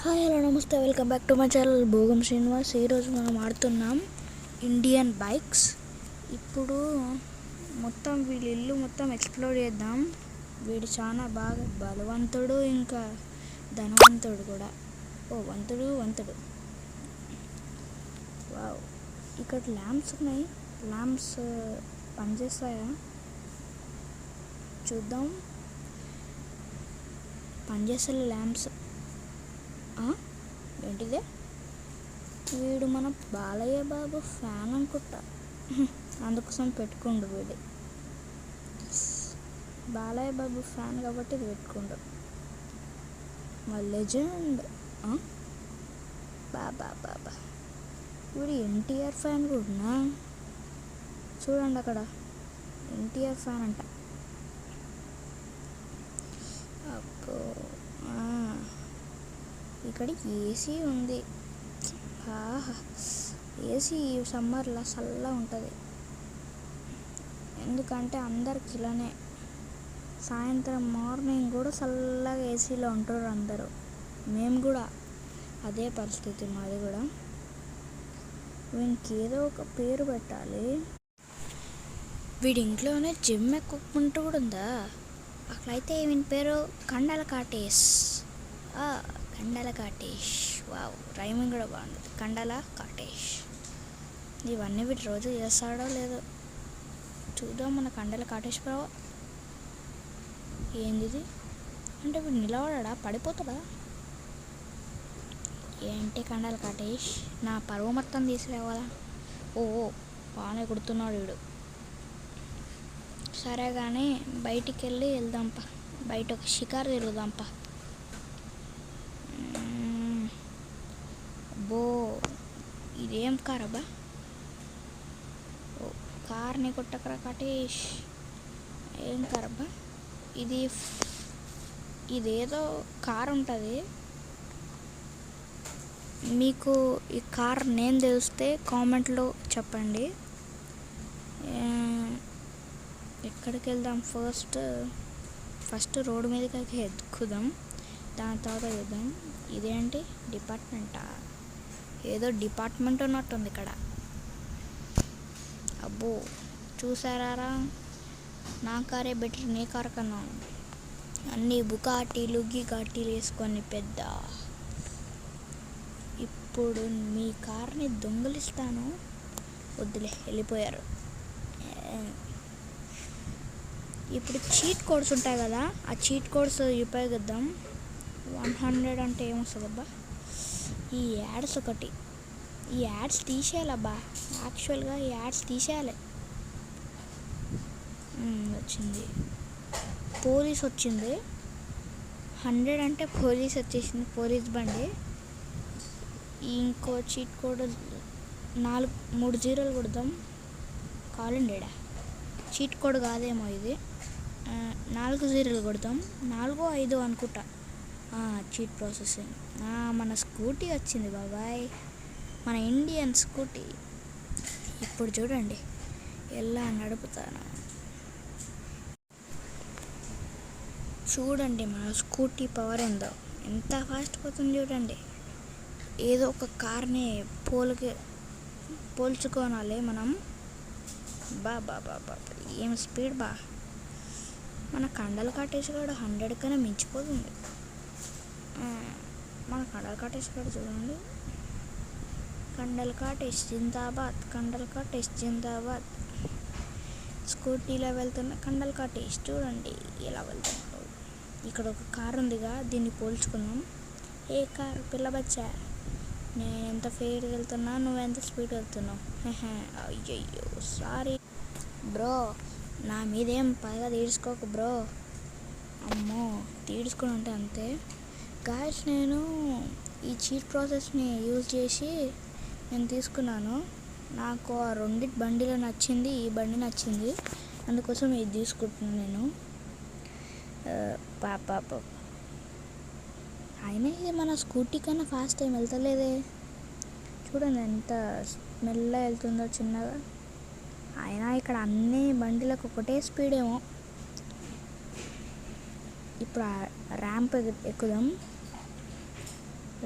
Hi hello నమస్తే welcome back to my channel భోగం శ్రీనివాస్. ఈరోజు మనం ఆడుతున్నాం ఇండియన్ బైక్స్. ఇప్పుడు మొత్తం వీడి ఇల్లు మొత్తం ఎక్స్ప్లోర్ చేద్దాం. వీడు చాలా బాగా బలవంతుడు, ఇంకా ధనవంతుడు కూడా. వంతుడు వావ్. ఇక్కడ ల్యాంప్స్ ఉన్నాయి. ల్యాంప్స్ పనిచేస్తాయా చూద్దాం. పనిచేసే ల్యాంప్స్ ఏంటిదే? వీడు మన బాలయ్య బాబు ఫ్యాన్ అనుకుంటా, అందుకోసం పెట్టుకుండు. వీడు బాలయ్య బాబు ఫ్యాన్ కాబట్టి ఇది పెట్టుకుండు. మా లెజెండ్ బాబా. వీడు ఎన్టీఆర్ ఫ్యాన్ కూడా. చూడండి అక్కడ ఎన్టీఆర్ ఫ్యాన్ అంట. అబ్బో, ఇక్కడ ఏసీ ఉంది. ఏసీ సమ్మర్లో చల్లగా ఉంటుంది. ఎందుకంటే అందరికి ఇలానే సాయంత్రం మార్నింగ్ కూడా చల్లగా ఏసీలో ఉంటారు అందరూ. మేము కూడా అదే పరిస్థితి మాది కూడా. వీనికి ఏదో ఒక పేరు పెట్టాలి. వీడి ఇంట్లోనే జిమ్ ఎక్విప్మెంట్ కూడా ఉందా? అట్లయితే వీని పేరు కండల కాటేష్. కండల కాటేష్. వావ్, రైమింగ్ కూడా బాగుంది. కండల కాటేష్. ఇవన్నీ వీటి రోజు చేస్తాడో లేదో చూద్దాం. మన కండల కాటేష్ బ్రో ఏంది అంటే వీడు నిలబడా, పడిపోతాడా ఏంటి? కండల కాటేష్ నా పరువు మొత్తం తీసుకురావాలా? బాగానే కుడుతున్నాడు వీడు. సరే కానీ బయటికి వెళ్ళి వెళ్దాంపా. బయట ఒక షికారు తిరుగుదాంపా. అబ్బో, ఇదేం కార్ అబ్బా? కార్ని కొట్టకరా కాటేష్. ఏం కార్ అబ్బా ఇది? ఇదేదో కార్ ఉంటుంది. మీకు ఈ కార్ నేమ్ తెలిస్తే కామెంట్లో చెప్పండి. ఎక్కడికి వెళ్దాం? ఫస్ట్ రోడ్డు మీదకి ఎక్కుదాం, దాని తర్వాత చూద్దాం. ఇదేంటి డిపార్ట్మెంటా? ఏదో డిపార్ట్మెంట్ ఉన్నట్టుంది ఇక్కడ. అబ్బో, చూసారా? నా కారే బెటర్ నీ కార్ కన్నా. అన్నీ బుకాటీలు గికాటీలు వేసుకొని పెద్ద. ఇప్పుడు మీ కార్ని దొంగిలిస్తాను. వద్దులే, వెళ్ళిపోయారు. ఇప్పుడు చీట్ కోడ్స్ ఉంటాయి కదా, ఆ చీట్ కోడ్స్ ఉపయోగిద్దాం. 100 అంటే ఏమొస్తుందబ్బా? ఈ యాడ్స్ ఒకటి. ఈ యాడ్స్ తీసేయాలబ్బా. యాక్చువల్గా ఈ యాడ్స్ తీసేయాలి. వచ్చింది పోలీస్ వచ్చింది. 100 అంటే పోలీస్ వచ్చేసింది, పోలీస్ బండి. ఇంకో చీట్ కోడ్ 3 జీరోలు కొడదాం. కాలండేడా చీట్ కోడ్ కాదేమో ఇది. 4 జీరోలు కొడదాం. 4, 5 అనుకుంటా. Cheat processing. మన స్కూటీ వచ్చింది బాబాయ్, మన ఇండియన్ స్కూటీ. ఇప్పుడు చూడండి ఎలా నడుపుతాను. చూడండి మన స్కూటీ పవర్ ఏందో, ఎంత ఫాస్ట్ పోతుంది చూడండి. ఏదో ఒక కార్ని పోల్చుకోనాలి మనం. బాబా ఏం స్పీడ్ బా. మన కండలు కాటేసి కూడా 100 కన్నా మించిపోతుంది. మన కండలు కాటేసి కూడా చూడండి. కండలు కాటేసి జిందాబాద్, కండలు కాటేసి జిందాబాద్. స్కూటీలో వెళ్తున్న కండలు కాటేసి చూడండి ఎలా వెళ్తున్నాడు. ఇక్కడ ఒక కార్ ఉందిగా, దీన్ని పోల్చుకుందాం. ఏ కార్ పిల్ల బచ్చా? నేను ఎంత ఫేర్గా వెళ్తున్నా, నువ్వెంత స్పీడ్ వెళ్తున్నావు? అయ్యయ్యో సారీ బ్రో, నా మీదేం పైగా తీసుకోకు బ్రో. అమ్మో, తీర్చుకుని ఉంటే అంతే. గాయస్, నేను ఈ చీట్ ప్రాసెస్ని యూజ్ చేసి నేను తీసుకున్నాను. నాకు ఆ 2 బండిలో నచ్చింది, ఈ బండి నచ్చింది, అందుకోసం ఇది తీసుకుంటున్నాను నేను. పాప అయినా ఇది మన స్కూటీ కన్నా ఫాస్ట్ ఏం వెళ్తలేదే. చూడండి ఎంత మెల్లగా వెళ్తుందో, చిన్నగా. అయినా ఇక్కడ అన్ని బండిలకు ఒకటే స్పీడ్ ఏమో. ఇప్పుడు ర్యాంప్ ఎక్కుదాం.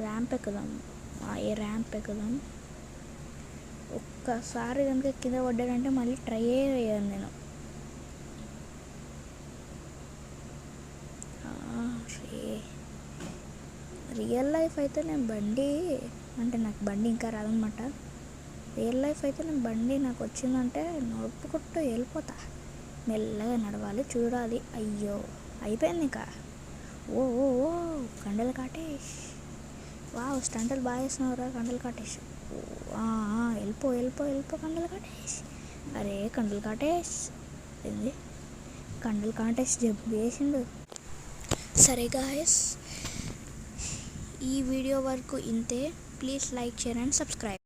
ర్యాంప్ ఎక్కుదాం. ఏ ర్యాంప్ ఎక్కుదాం. ఒక్కసారి కనుక కింద పడ్డాడంటే మళ్ళీ ట్రై అయ్యాను నేను. రియల్ లైఫ్ అయితే నేను బండి అంటే నాకు బండి ఇంకా రాదనమాట. రియల్ లైఫ్ అయితే నేను బండి నాకు వచ్చిందంటే నడుపుకుంటూ వెళ్ళిపోతా. మెల్లగా నడవాలి, చూడాలి. అయ్యో అయిపోయింది ఇంకా. ఓ ఓ ఓ కండలు కాటేష్. స్టంటలు బాగా వేస్తున్నావురా కండలు కాటేష్. వెళ్ళిపో వెళ్ళిపో వెళ్ళిపో కండలు కాటేష్. అరే కండలు కాటేష్ ఏంది, కండలు కాటేష్ జంప్ చేసిండు. సరే గాయస్, ఈ వీడియో వరకు ఇంతే. Please like, share and subscribe.